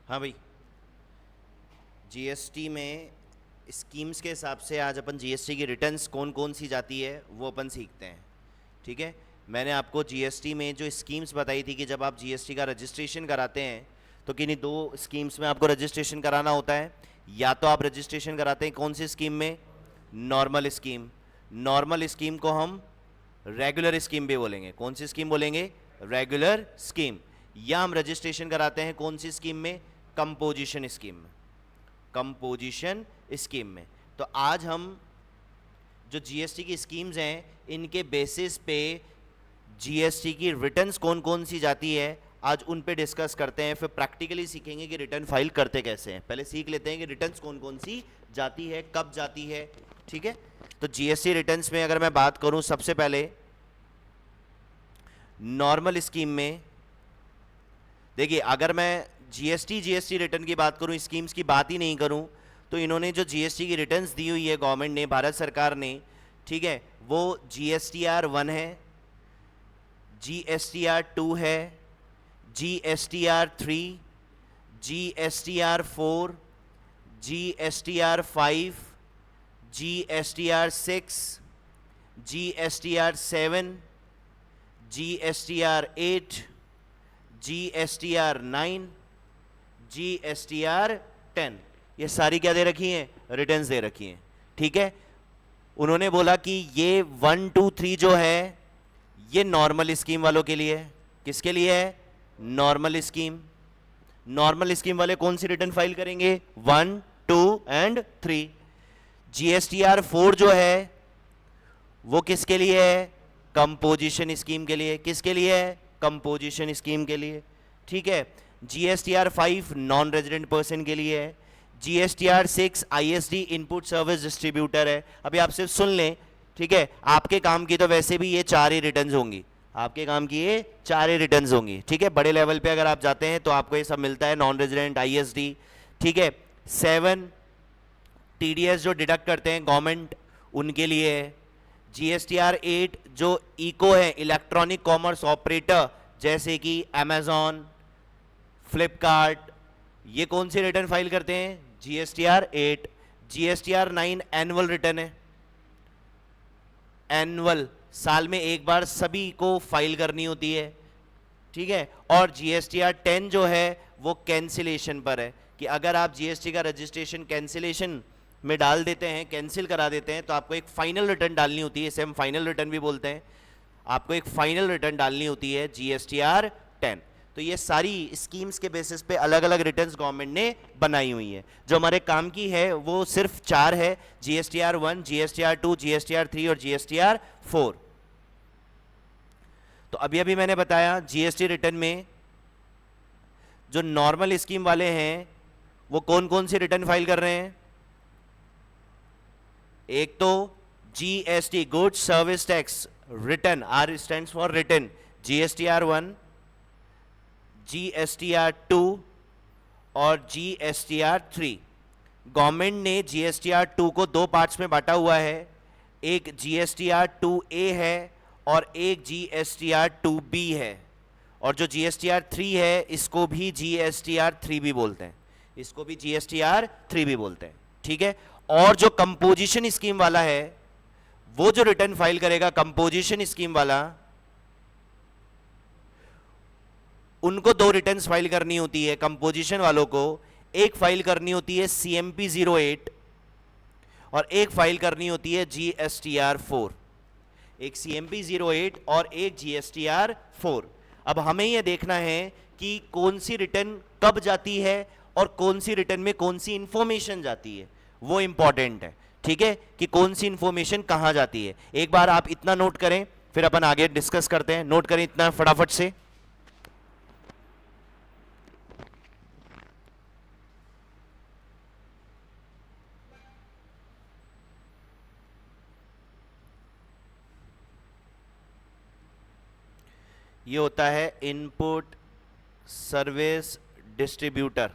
हाँ भाई, जीएसटी में स्कीम्स के हिसाब से आज अपन जीएसटी की रिटर्न्स कौन कौन सी जाती है वो अपन सीखते हैं। ठीक है, मैंने आपको जीएसटी में जो स्कीम्स बताई थी कि जब आप जीएसटी का रजिस्ट्रेशन कराते हैं तो किन्हीं दो स्कीम्स में आपको रजिस्ट्रेशन कराना होता है। या तो आप रजिस्ट्रेशन कराते हैं कौन सी स्कीम में? Normal scheme. नॉर्मल स्कीम को हम रेगुलर स्कीम भी बोलेंगे। कौन सी स्कीम बोलेंगे? Regular scheme. या हम रजिस्ट्रेशन कराते हैं कौन सी स्कीम में? कंपोजिशन स्कीम में। कंपोजिशन स्कीम में। तो आज हम जो जीएसटी की स्कीम्स हैं इनके बेसिस पे जीएसटी की रिटर्न्स कौन कौन सी जाती है आज उन पे डिस्कस करते हैं। फिर प्रैक्टिकली सीखेंगे कि रिटर्न फाइल करते कैसे हैं। पहले सीख लेते हैं कि रिटर्न्स कौन कौन सी जाती है, कब जाती है। ठीक है, तो जीएसटी रिटर्न्स में अगर मैं बात करूं, सबसे पहले नॉर्मल स्कीम में देखिए, अगर मैं जीएसटी रिटर्न की बात करूं, स्कीम्स की बात ही नहीं करूं, तो इन्होंने जो जीएसटी की रिटर्न्स दी हुई है गवर्नमेंट ने, भारत सरकार ने, ठीक है, वो GSTR 1 है, GSTR 2 है, GSTR 3, GSTR 4, GSTR 5, GSTR 6, GSTR 7, GSTR 8, GSTR 9, GSTR 10, ये सारी क्या दे रखी हैं? रिटर्न्स दे रखी हैं। ठीक है, उन्होंने बोला कि ये 1, 2, 3 जो है ये नॉर्मल स्कीम वालों के लिए है। किसके लिए है? Normal scheme. नॉर्मल स्कीम वाले कौन सी रिटर्न फाइल करेंगे? 1, 2 एंड 3। GSTR 4 जो है वो किसके लिए है? कंपोजिशन स्कीम के लिए। किसके लिए है? कंपोजिशन स्कीम के लिए। ठीक है, GSTR 5 नॉन रेजिडेंट पर्सन के लिए है। GSTR 6 ISD input service distributor है। अभी आप सिर्फ सुन लें, ठीक है, आपके काम की तो वैसे भी ये 4 ही रिटर्न्स होंगी। आपके काम की ये 4 ही रिटर्न्स होंगी। ठीक है, बड़े लेवल पे अगर आप जाते हैं तो आपको ये सब मिलता है, नॉन रेजिडेंट, ISD। ठीक है, 7 TDS जो डिडक्ट करते हैं गवर्नमेंट उनके लिए है। GSTR 8 जो इको है, इलेक्ट्रॉनिक कॉमर्स ऑपरेटर, जैसे कि अमेजॉन, फ्लिपकार्ट, ये कौन सी रिटर्न फाइल करते हैं? GSTR 8। GSTR 9 एनुअल रिटर्न है। एनुअल, साल में एक बार सभी को फाइल करनी होती है। ठीक है, और GSTR 10 जो है वो कैंसिलेशन पर है, कि अगर आप जीएसटी का रजिस्ट्रेशन कैंसिलेशन में डाल देते हैं, कैंसिल करा देते हैं, तो आपको एक फाइनल रिटर्न डालनी होती है। इसे हम फाइनल रिटर्न भी बोलते हैं। आपको एक फाइनल रिटर्न डालनी होती है GSTR 10। तो ये सारी स्कीम्स के बेसिस पे अलग अलग रिटर्न्स गवर्नमेंट ने बनाई हुई है। जो हमारे काम की है वो सिर्फ 4 है: GSTR 1, GSTR 2, GSTR 3 और GSTR 4। तो अभी अभी मैंने बताया जीएसटी रिटर्न में जो नॉर्मल स्कीम वाले हैं वो कौन कौन सी रिटर्न फाइल कर रहे हैं? एक तो GST, goods service tax return, R stands for return, GSTR 1, GSTR 2 और GSTR 3। गवर्नमेंट ने GSTR 2 को 2 पार्ट्स में बांटा हुआ है। एक GSTR 2A है और एक GSTR 2B है। और जो GSTR 3 है इसको भी GSTR 3 भी बोलते हैं। इसको भी GSTR 3 भी बोलते हैं। ठीक है, और जो कंपोजिशन स्कीम वाला है वो जो रिटर्न फाइल करेगा, कंपोजिशन स्कीम वाला, उनको 2 रिटर्न्स फाइल करनी होती है। कंपोजिशन वालों को एक फाइल करनी होती है CMP 08 और एक फाइल करनी होती है GSTR 4। एक CMP 08 और एक GSTR 4। अब हमें यह देखना है कि कौन सी रिटर्न कब जाती है और कौन सी रिटर्न में कौन सी इंफॉर्मेशन जाती है, वो इंपॉर्टेंट है। ठीक है, कि कौन सी इंफॉर्मेशन कहां जाती है। एक बार आप इतना नोट करें, फिर अपन आगे डिस्कस करते हैं। नोट करें इतना फटाफट से। ये होता है इनपुट सर्विस डिस्ट्रीब्यूटर।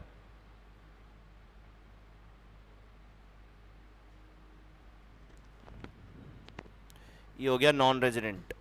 ये हो गया नॉन रेजिडेंट।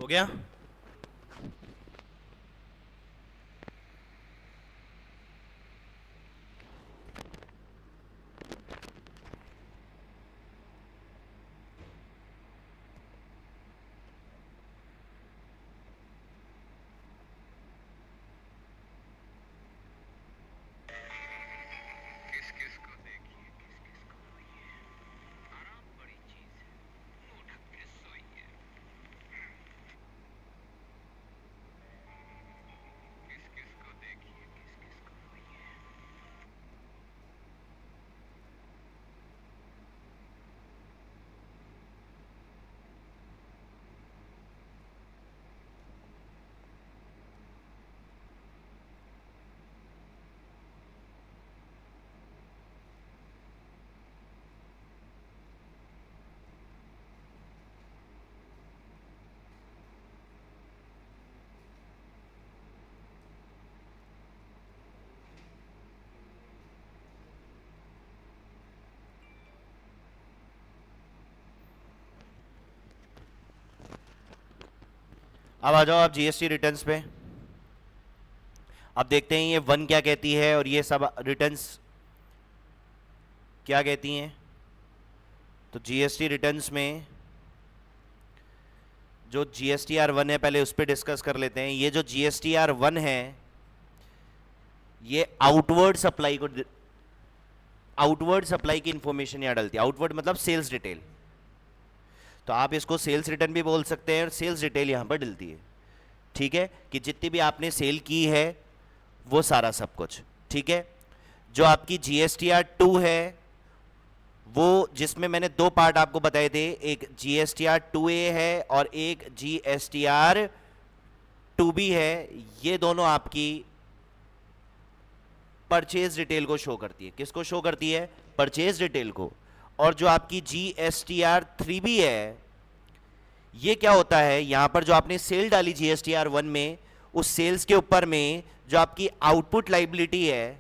हो गया? अब आ जाओ आप जीएसटी रिटर्न्स पे। अब देखते हैं ये वन क्या कहती है और ये सब रिटर्न्स क्या कहती हैं। तो जीएसटी रिटर्न्स में जो GSTR1 है पहले उस पर डिस्कस कर लेते हैं। ये जो GSTR1 है ये आउटवर्ड सप्लाई की इंफॉर्मेशन यहां डालती है। आउटवर्ड मतलब सेल्स डिटेल, तो आप इसको सेल्स रिटर्न भी बोल सकते हैं और सेल्स डिटेल यहां पर डलती है। ठीक है, कि जितनी भी आपने सेल की है वो सारा सब कुछ। ठीक है, जो आपकी GSTR2 है वो जिसमें मैंने दो पार्ट आपको बताए थे, एक GSTR2A है और एक GSTR2B है। ये दोनों आपकी परचेज डिटेल को शो करती है। किसको शो करती है? परचेज डिटेल को। और जो आपकी GSTR3B है ये क्या होता है, यहां पर जो आपने सेल डाली GSTR1 में, उस सेल्स के ऊपर में जो आपकी आउटपुट लाइबिलिटी है,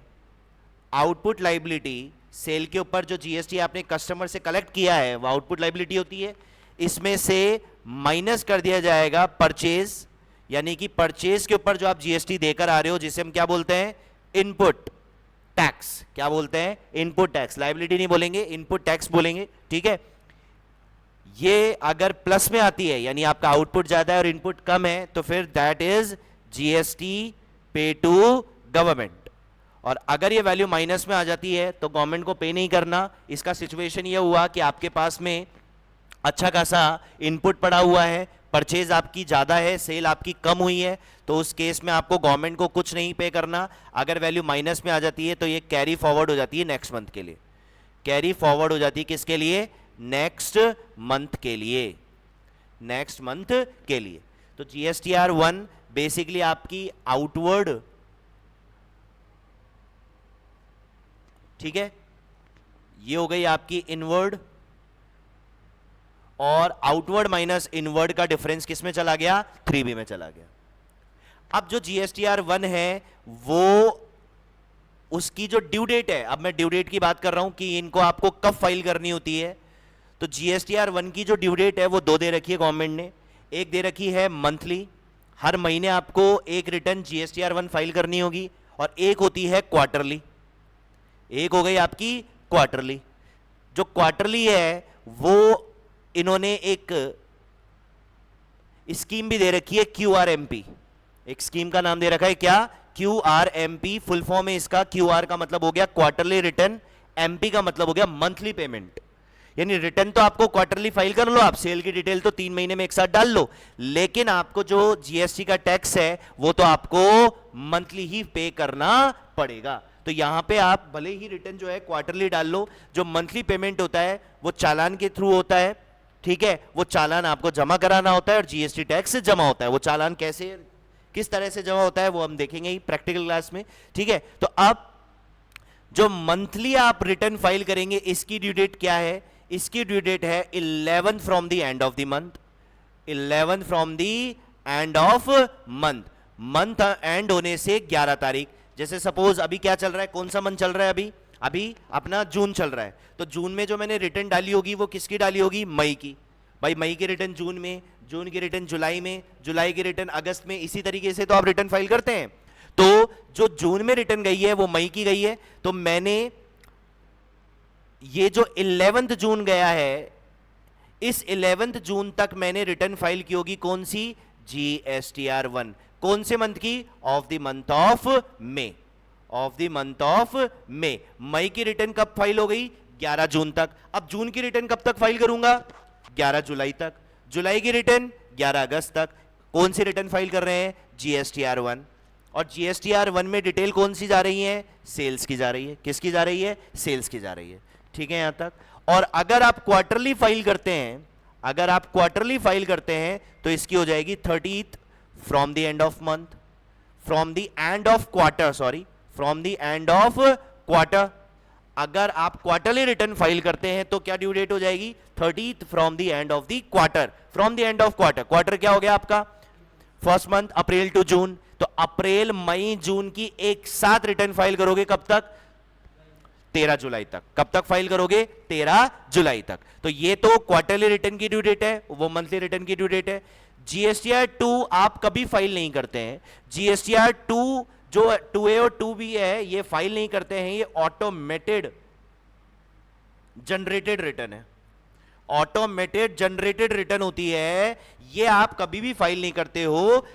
आउटपुट लाइबिलिटी सेल के ऊपर जो जीएसटी आपने कस्टमर से कलेक्ट किया है वो आउटपुट लाइबिलिटी होती है। इसमें से माइनस कर दिया जाएगा परचेज, यानी कि परचेज के ऊपर जो आप जीएसटी देकर आ रहे हो जिसे हम क्या बोलते हैं? Input tax. क्या बोलते हैं? Input tax. लाइबिलिटी नहीं बोलेंगे, इनपुट टैक्स बोलेंगे। ठीक है, ये अगर प्लस में आती है यानी आपका आउटपुट ज्यादा है और इनपुट कम है तो फिर दैट इज जीएसटी पे टू गवर्नमेंट। और अगर ये वैल्यू माइनस में आ जाती है तो गवर्नमेंट को पे नहीं करना। इसका सिचुएशन ये हुआ कि आपके पास में अच्छा खासा इनपुट पड़ा हुआ है, परचेज आपकी ज्यादा है, सेल आपकी कम हुई है, तो उस केस में आपको गवर्नमेंट को कुछ नहीं पे करना। अगर वैल्यू माइनस में आ जाती है तो ये कैरी फॉरवर्ड हो जाती है नेक्स्ट मंथ के लिए। कैरी फॉरवर्ड हो जाती है किसके लिए? नेक्स्ट मंथ के लिए। नेक्स्ट मंथ के लिए। तो GSTR1 बेसिकली आपकी आउटवर्ड, ठीक है, ये हो गई आपकी इनवर्ड, और आउटवर्ड माइनस इनवर्ड का डिफरेंस किस में चला गया? 3B में चला गया। अब जो GSTR1 है वो उसकी जो ड्यू डेट है, अब मैं ड्यू डेट की बात कर रहा हूं कि इनको आपको कब फाइल करनी होती है। तो GSTR1 की जो ड्यू डेट है वो दो दे रखी है गवर्नमेंट ने। एक दे रखी है मंथली, हर महीने आपको एक रिटर्न GSTR1 फाइल करनी होगी, और एक होती है क्वार्टरली। एक हो गई आपकी क्वार्टरली। जो क्वार्टरली है वो इन्होंने एक स्कीम भी दे रखी है QRMP। एक स्कीम का नाम दे रखा है क्या? QRMP। फुल फॉर्म है इसका। QR का मतलब हो गया क्वार्टरली रिटर्न, MP का मतलब हो गया मंथली पेमेंट। यानी रिटर्न तो आपको क्वार्टरली फाइल कर लो, आप सेल की डिटेल तो 3 महीने में एक साथ डाल लो, लेकिन आपको जो जीएसटी का टैक्स है वो तो आपको मंथली ही पे करना पड़ेगा। तो यहां पे आप भले ही रिटर्न जो है क्वार्टरली डाल लो, जो मंथली पेमेंट होता है वो चालान के थ्रू होता है। ठीक है, वो चालान आपको जमा कराना होता है और जीएसटी टैक्स जमा होता है। वो चालान कैसे, किस तरह से जमा होता है वो हम देखेंगे ही प्रैक्टिकल क्लास में। ठीक है, तो अब जो मंथली आप रिटर्न फाइल करेंगे इसकी ड्यू डेट क्या है? इसकी ड्यू डेट है 11 from the end of the month. 11 from the end of month. Month and होने से 11 तारीख। जैसे सपोज अभी क्या चल रहा है, कौन सा मंथ चल रहा है? अभी अपना जून चल रहा है। तो जून में जो मैंने रिटर्न डाली होगी वो किसकी डाली होगी? मई की। भाई मई की रिटर्न जून में, जून की रिटर्न जुलाई में, जुलाई की रिटर्न अगस्त में, इसी तरीके से तो आप रिटर्न फाइल करते हैं। तो जो जून में रिटर्न गई है वो मई की गई है, तो मैंने ये जो 11 जून गया है, इस 11 जून तक मैंने रिटर्न फाइल की होगी, कौन सी, GSTR1। कौन से मंथ की, of the month of May, of the month of May. मई की रिटर्न कब फाइल हो गई, 11 जून तक। अब जून की रिटर्न कब तक फाइल करूंगा, 11 जुलाई तक। जुलाई की रिटर्न 11 अगस्त तक। कौन सी रिटर्न फाइल कर रहे हैं, GSTR1। और GSTR1 में डिटेल कौन सी जा रही है, सेल्स की जा रही है। किसकी जा रही है, सेल्स की जा रही है। ठीक है यहां तक। और अगर आप क्वार्टरली फाइल करते हैं, अगर आप क्वार्टरली फाइल करते हैं तो इसकी हो जाएगी 30th from the end of month, from the end of quarter, sorry, from the end of quarter. अगर आप क्वार्टरली रिटर्न फाइल करते हैं तो क्या ड्यू डेट हो जाएगी, 30th from the end of the quarter, from the end of quarter. Quarter क्या हो गया आपका, first month April to June. तो अप्रैल मई जून की एक साथ रिटर्न फाइल करोगे, कब तक, 13 जुलाई तक। कब तक फाइल करोगे, 13 जुलाई तक। तो ये तो क्वार्टरली रिटर्न की ड्यू डेट है, वो मंथली रिटर्न की ड्यू डेट है। GSTR2 आप कभी फाइल नहीं करते हैं। GSTR2 जो 2A और 2B है, ये फाइल नहीं करते हैं, ये ऑटोमेटेड जनरेटेड रिटर्न है, ऑटोमेटेड जनरेटेड रिटर्न होती है। ये आप कभी भी फाइल नहीं करते हो।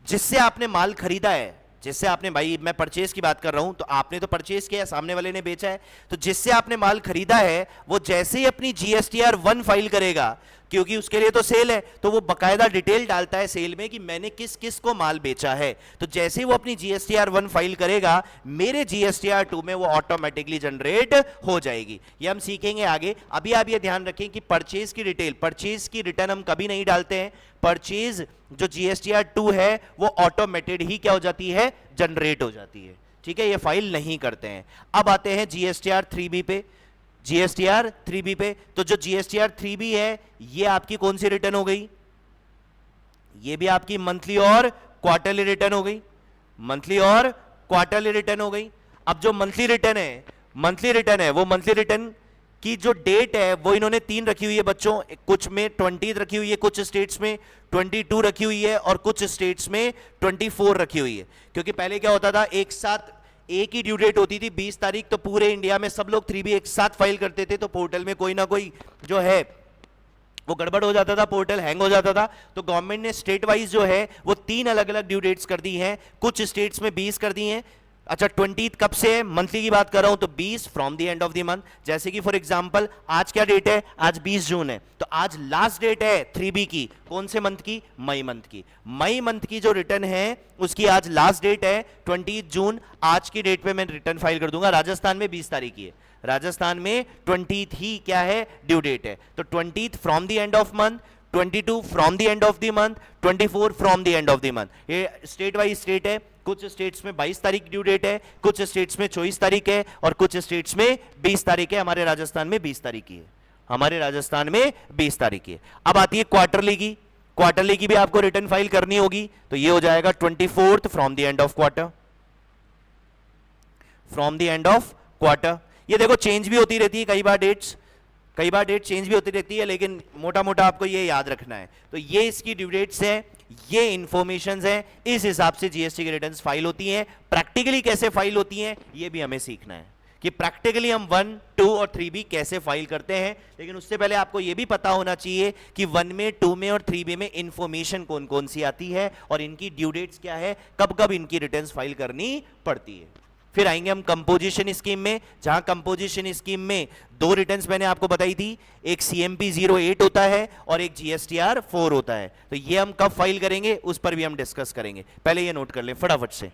जिससे आपने माल खरीदा है, जिससे आपने, भाई मैं परचेज की बात कर रहा हूं, तो आपने तो परचेज किया, सामने वाले ने बेचा है, तो जिससे आपने माल खरीदा है वो जैसे ही अपनी GSTR1 फाइल करेगा, क्योंकि उसके लिए तो सेल है, तो वो बकायदा डिटेल डालता है सेल में कि मैंने किस किस को माल बेचा है। तो जैसे ही वो अपनी GSTR1 फाइल करेगा, मेरे GSTR2 में वो ऑटोमेटिकली जनरेट हो जाएगी। ये हम सीखेंगे आगे। अभी आप ये ध्यान रखें कि परचेज की डिटेल, परचेज की रिटर्न हम कभी नहीं डालते हैं। परचेज जो GSTR2 है वो ऑटोमेटेड ही क्या हो जाती है, जनरेट हो जाती है। ठीक है, ये फाइल नहीं करते हैं। अब आते हैं GSTR3B पे, GSTR3B पे। तो जो GSTR3B है, ये आपकी कौन सी रिटर्न हो गई, ये भी आपकी मंथली और क्वार्टरली रिटर्न हो गई, मंथली और क्वार्टरली रिटर्न हो गई। अब जो मंथली रिटर्न है, मंथली रिटर्न है, वो मंथली रिटर्न की जो डेट है वो इन्होंने 3 रखी हुई है बच्चों। कुछ में 20 रखी हुई है, कुछ स्टेट्स में 22 रखी हुई है, और कुछ स्टेट्स में 24 रखी हुई है। क्योंकि पहले क्या होता था, एक साथ एक ही ड्यू डेट होती थी 20 तारीख, तो पूरे इंडिया में सब लोग 3B एक साथ फाइल करते थे, तो पोर्टल में कोई ना कोई जो है वो गड़बड़ हो जाता था, पोर्टल हैंग हो जाता था। तो गवर्नमेंट ने स्टेट वाइज जो है वो 3 अलग अलग ड्यू डेट्स कर दी हैं, कुछ स्टेट्स में 20 कर दी हैं। अच्छा, 20 कब से है, मंथली की बात कर रहा हूं, तो 20 from the end of the month. जैसे कि फॉर एग्जांपल आज क्या डेट है, आज 20 जून है, तो आज लास्ट डेट है 3B की, कौन से मंथ की, मई मंथ की। मई मंथ की जो रिटर्न है उसकी आज लास्ट डेट है 20 जून। आज की डेट पे मैं रिटर्न फाइल कर दूंगा। राजस्थान में 20 तारीख की है, राजस्थान में 20th ही क्या है, ड्यू डेट है। तो 20th from the end of month, 22 from the end of the month, 24 from the end of the month. ये स्टेट वाइज स्टेट है। कुछ स्टेट्स में 22 तारीख ड्यू डेट है, कुछ स्टेट्स में 24 तारीख है, और कुछ स्टेट्स में 20 तारीख है। हमारे राजस्थान में 20 तारीख की है, हमारे राजस्थान में 20 तारीख की है। अब आती है क्वार्टरली की। क्वार्टरली की भी आपको रिटर्न फाइल करनी होगी, तो ये हो जाएगा 24th from the end of quarter, from the end of quarter. ये देखो चेंज भी होती रहती है कई बार डेट्स, कई बार डेट चेंज भी होती रहती है, लेकिन मोटा मोटा आपको ये याद रखना है। तो ये इसकी ड्यू डेट्स है, ये इंफॉर्मेशंस है, इस हिसाब से जीएसटी की रिटर्न्स फाइल होती हैं। प्रैक्टिकली कैसे फाइल होती हैं ये भी हमें सीखना है कि प्रैक्टिकली हम 1, 2 और 3B कैसे फाइल करते हैं। लेकिन उससे पहले आपको यह भी पता होना चाहिए कि 1 में, 2 में और 3B में इंफॉर्मेशन कौन कौन सी आती है और इनकी ड्यू डेट्स क्या है, कब कब इनकी रिटर्न्स फाइल करनी पड़ती है। फिर आएंगे हम कंपोजिशन स्कीम में, जहां कंपोजिशन स्कीम में 2 रिटर्न्स मैंने आपको बताई थी, एक CMP 08 होता है और एक GSTR 4 होता है। तो ये हम कब फाइल करेंगे उस पर भी हम डिस्कस करेंगे। पहले ये नोट कर लें फटाफट से।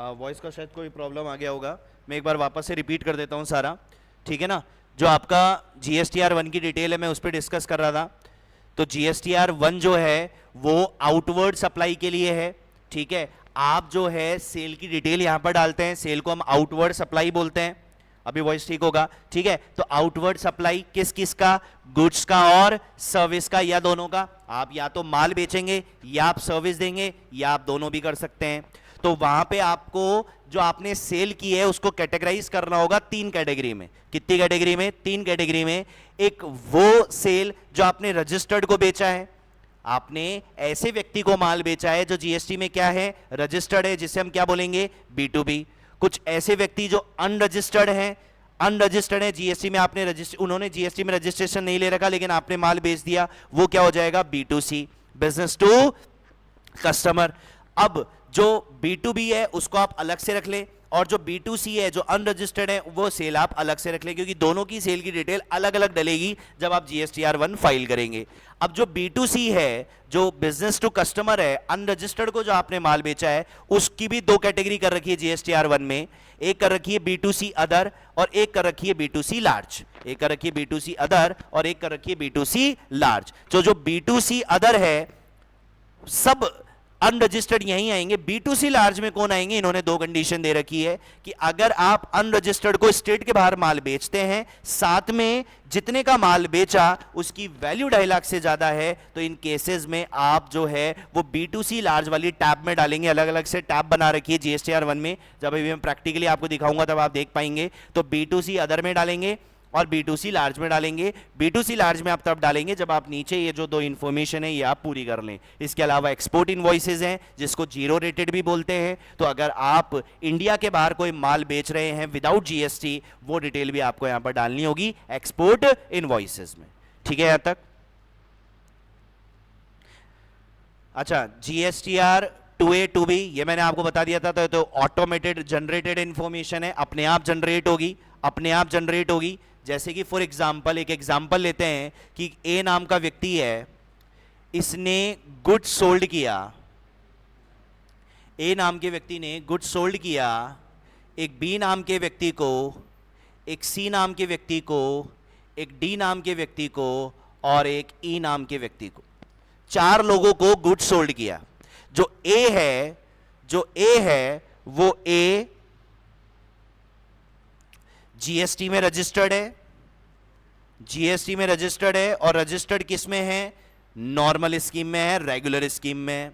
वॉइस का शायद कोई प्रॉब्लम आ गया होगा, मैं एक बार वापस से रिपीट कर देता हूँ सारा, ठीक है ना। जो आपका GSTR1 की डिटेल है मैं उस पर डिस्कस कर रहा था। तो GSTR1 जो है वो आउटवर्ड सप्लाई के लिए है, ठीक है। आप जो है सेल की डिटेल यहां पर डालते हैं, सेल को हम आउटवर्ड सप्लाई बोलते हैं। अभी वॉइस ठीक होगा, ठीक है। तो आउटवर्ड सप्लाई किस किस का, गुड्स का और सर्विस का, या दोनों का। आप या तो माल बेचेंगे या आप सर्विस देंगे या आप दोनों भी कर सकते हैं। तो वहां पे आपको जो आपने सेल की है उसको कैटेगराइज करना होगा 3 कैटेगरी में। कितनी कैटेगरी में? 3 कैटेगरी में। एक वो सेल जो आपने रजिस्टर्ड को बेचा है, आपने ऐसे व्यक्ति को माल बेचा है जो जीएसटी में क्या है, रजिस्टर्ड है, जिसे हम क्या बोलेंगे, B2B। कुछ ऐसे व्यक्ति जो अनरजिस्टर्ड हैं, अनरजिस्टर्ड है, जीएसटी में आपने उन्होंने जीएसटी में रजिस्ट्रेशन नहीं ले रखा लेकिन आपने माल बेच दिया, वो क्या हो जाएगा, B2C, बिजनेस टू कस्टमर। अब जो B2B है उसको आप अलग से रख ले, और जो B2C है जो अनरजिस्टर्ड है वो सेल आप अलग से रख ले, क्योंकि दोनों की सेल की डिटेल अलग अलग डलेगी जब आप GSTR1 फाइल करेंगे। अब जो B2C है, जो बिजनेस टू कस्टमर है, अनरजिस्टर्ड को जो आपने माल बेचा है, उसकी भी 2 कैटेगरी कर रखी है GSTR1 में। एक कर रखी है B2C अदर और एक कर रखी है B2C लार्ज। एक कर रखी है B2C अदर और एक कर रखी है B2C लार्ज। जो B2C अदर है सब अनरजिस्टर्ड यहीं आएंगे। B2C लार्ज में कौन आएंगे, इन्होंने 2 कंडीशन दे रखी है कि अगर आप अनरजिस्टर्ड को स्टेट के बाहर माल बेचते हैं, साथ में जितने का माल बेचा उसकी वैल्यू 2.5 लाख से ज्यादा है, तो इन केसेस में आप जो है वो B2C लार्ज वाली टैब में डालेंगे। अलग अलग से टैब बना रखी है GSTR1 में, जब अभी मैं प्रैक्टिकली आपको दिखाऊंगा तब आप देख पाएंगे। तो B2C अदर में डालेंगे और B2C लार्ज में डालेंगे। B2C लार्ज में आप तब डालेंगे जब आप नीचे ये जो 2 इंफॉर्मेशन है ये आप पूरी कर लें। इसके अलावा एक्सपोर्ट इनवॉइसेज हैं जिसको जीरो रेटेड भी बोलते हैं। तो अगर आप इंडिया के बाहर कोई माल बेच रहे हैं विदाउट GST, वो डिटेल भी आपको यहां पर डालनी होगी एक्सपोर्ट इनवॉइसेज में, ठीक है यहां तक। अच्छा, GSTR 2A 2B ये मैंने आपको बता दिया था। तो ऑटोमेटेड जनरेटेड इंफॉर्मेशन है, अपने आप जनरेट होगी, अपने आप जनरेट होगी। जैसे कि फॉर एग्जांपल, एक एग्जांपल लेते हैं कि A नाम का व्यक्ति है, इसने गुड्स सोल्ड किया, A नाम के व्यक्ति ने गुड्स सोल्ड किया एक B नाम के व्यक्ति को, एक C नाम के व्यक्ति को, एक D नाम के व्यक्ति को और एक E नाम के व्यक्ति को। 4 लोगों को गुड्स सोल्ड किया। जो A है वो A GST में रजिस्टर्ड है, GST में रजिस्टर्ड है, और रजिस्टर्ड किस में है, नॉर्मल स्कीम में है, रेगुलर स्कीम में है।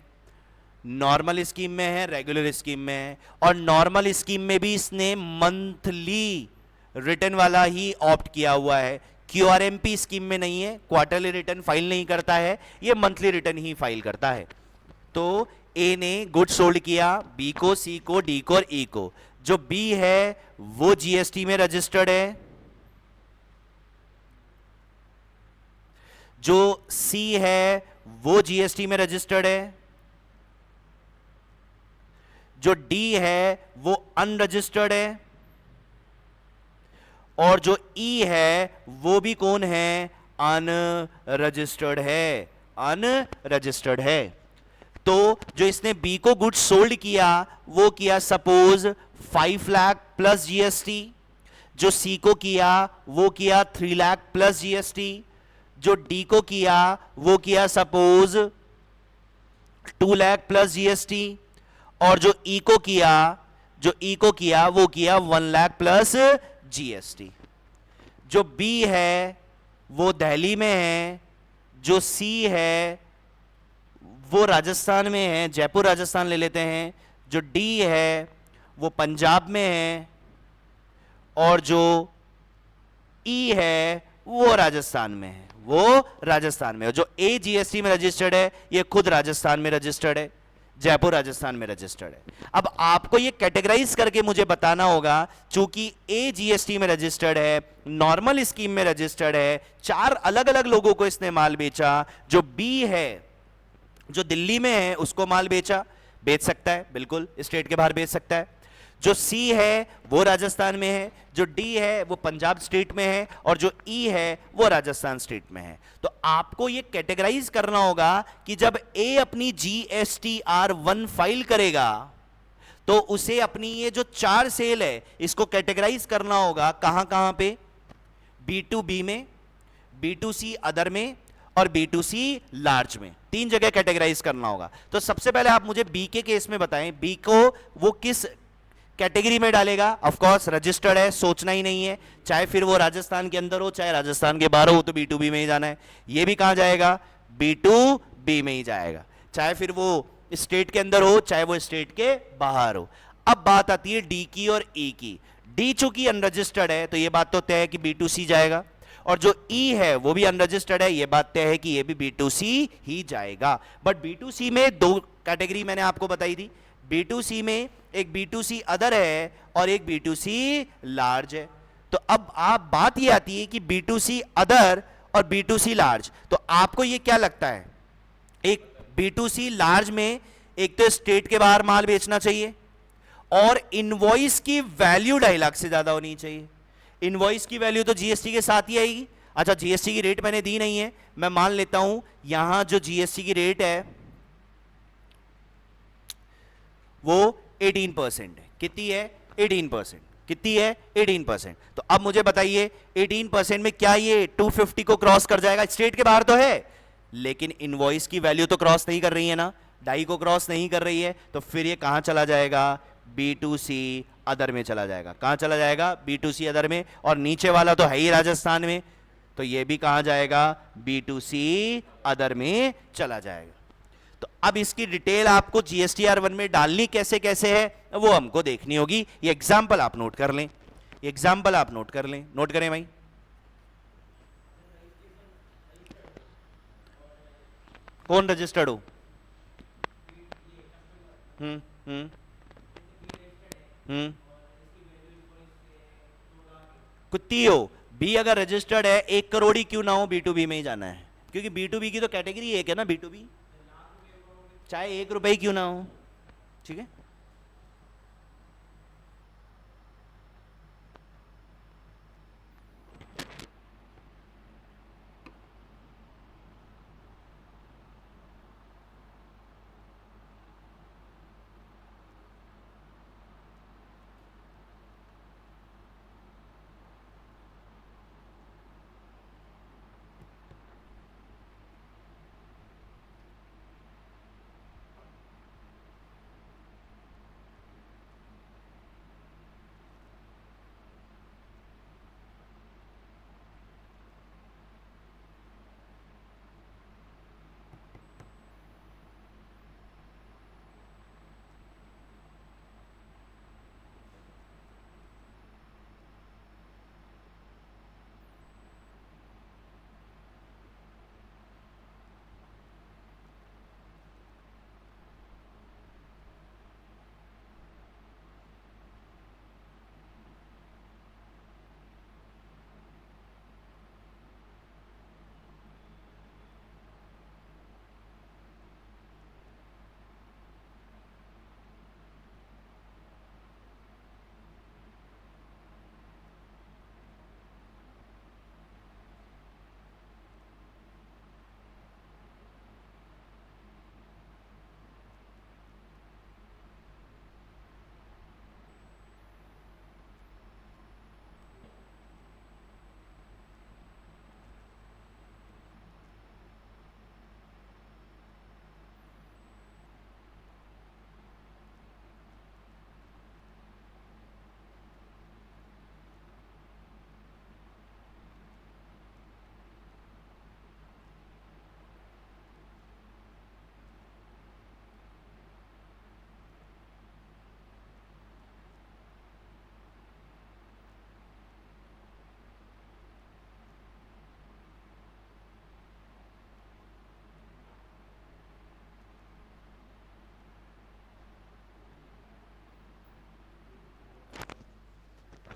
नॉर्मल स्कीम में है, रेगुलर स्कीम में है, और नॉर्मल स्कीम में भी इसने मंथली रिटर्न वाला ही ऑप्ट किया हुआ है। QRMP स्कीम में नहीं है, क्वार्टरली रिटर्न फाइल नहीं करता है, ये मंथली रिटर्न ही फाइल करता है। तो A ने गुड सोल्ड किया B को, C को, D को और E को। जो B है वो GST में रजिस्टर्ड है, जो C है वो GST में रजिस्टर्ड है, जो D है वो अनरजिस्टर्ड है, और जो E है वो भी कौन है, अनरजिस्टर्ड है, अनरजिस्टर्ड है। तो जो इसने B को गुड्स सोल्ड किया वो किया सपोज 5 लाख प्लस GST, जो C को किया वो किया 3 लाख प्लस GST, जो D को किया वो किया सपोज 2 लाख प्लस GST, और जो E को किया वो किया 1 लाख प्लस GST। जो B है वो दिल्ली में है, जो C है वो राजस्थान में है, जयपुर राजस्थान ले लेते हैं, जो D है वो पंजाब में है, और जो E है वो राजस्थान में है, वो राजस्थान में है। जो A GST में रजिस्टर्ड है ये खुद राजस्थान में रजिस्टर्ड है, जयपुर राजस्थान में रजिस्टर्ड है। अब आपको ये कैटेगराइज करके मुझे बताना होगा, चूंकि A GST में रजिस्टर्ड है, नॉर्मल स्कीम में रजिस्टर्ड है, 4 अलग अलग लोगों को इसने माल बेचा। जो B है जो दिल्ली में है उसको माल बेच सकता है, बिल्कुल स्टेट के बाहर बेच सकता है। जो C है वो राजस्थान में है, जो D है वो पंजाब स्टेट में है, और जो E है वो राजस्थान स्टेट में है। तो आपको ये कैटेगराइज करना होगा कि जब A अपनी GSTR1 फाइल करेगा तो उसे अपनी ये जो 4 सेल है इसको कैटेगराइज करना होगा कहां कहां पे, B2B में, B2C अदर में और B2C लार्ज में, 3 जगह कैटेगराइज करना होगा। तो सबसे पहले आप मुझे बी के केस में बताएं, बी को वो किस कैटेगरी में डालेगा। ऑफ कोर्स रजिस्टर्ड है, सोचना ही नहीं है, चाहे फिर वो राजस्थान के अंदर हो चाहे राजस्थान के बाहर हो, तो B2B में ही जाना है। ये भी कहां जाएगा, B2B में ही जाएगा, चाहे फिर वो स्टेट के अंदर हो चाहे वो स्टेट के बाहर हो। अब बात आती है डी की और ई की। डी चूंकि अनरजिस्टर्ड है तो ये बात तो तय है कि B2C जाएगा, और जो ई है वो भी अनरजिस्टर्ड है, ये बात तय है कि ये भी B2C ही जाएगा। बट B2C में 2 कैटेगरी मैंने आपको बताई थी। B2C में एक B2C अदर है और एक B2C लार्ज है। तो अब आप बात ये आती है कि B2C अदर और B2C लार्ज, तो आपको ये क्या लगता है, एक B2C लार्ज में एक तो स्टेट के बाहर माल बेचना चाहिए और इनवॉइस की वैल्यू 2.5 लाख से ज्यादा होनी चाहिए। इनवॉइस की वैल्यू तो जीएसटी के साथ ही आएगी। अच्छा, जीएसटी की रेट मैंने दी नहीं है, मैं मान लेता हूं यहां जो जीएसटी की रेट है वो 18% है। कितनी है, 18%। कितनी है, 18%। तो अब मुझे बताइए 18% में क्या ये 250 को क्रॉस कर जाएगा? स्टेट के बाहर तो है लेकिन इनवॉइस की वैल्यू तो क्रॉस नहीं कर रही है ना, 2.5 को क्रॉस नहीं कर रही है, तो फिर ये कहां चला जाएगा, B2C अदर में चला जाएगा। कहां चला जाएगा, B2C अदर में, और नीचे वाला तो है ही राजस्थान में, तो ये भी कहां जाएगा, B2C अदर में चला जाएगा। तो अब इसकी डिटेल आपको GSTR1 में डालनी कैसे कैसे है वो हमको देखनी होगी। ये एग्जाम्पल आप नोट कर लें, एग्जाम्पल आप नोट कर लें, नोट करें भाई। कौन रजिस्टर्ड हो, हम्म हम्म हम्म कुत्ती हो, बी अगर रजिस्टर्ड है 1 करोड़ ही क्यों ना हो, B2B में ही जाना है, क्योंकि B2B की तो कैटेगरी एक है ना, B2B, चाहे 1 रुपए क्यों ना हो। ठीक है,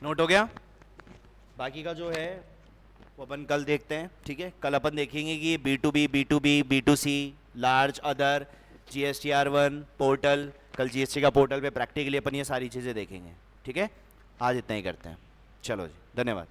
नोट हो गया। बाकी का जो है वो अपन कल देखते हैं। ठीक है, कल अपन देखेंगे कि B2B, B2B, B2C, large, other, GSTR1 portal, कल GST का पोर्टल पे प्रैक्टिकली अपन ये सारी चीज़ें देखेंगे। ठीक है, आज इतना ही करते हैं। चलो जी, धन्यवाद।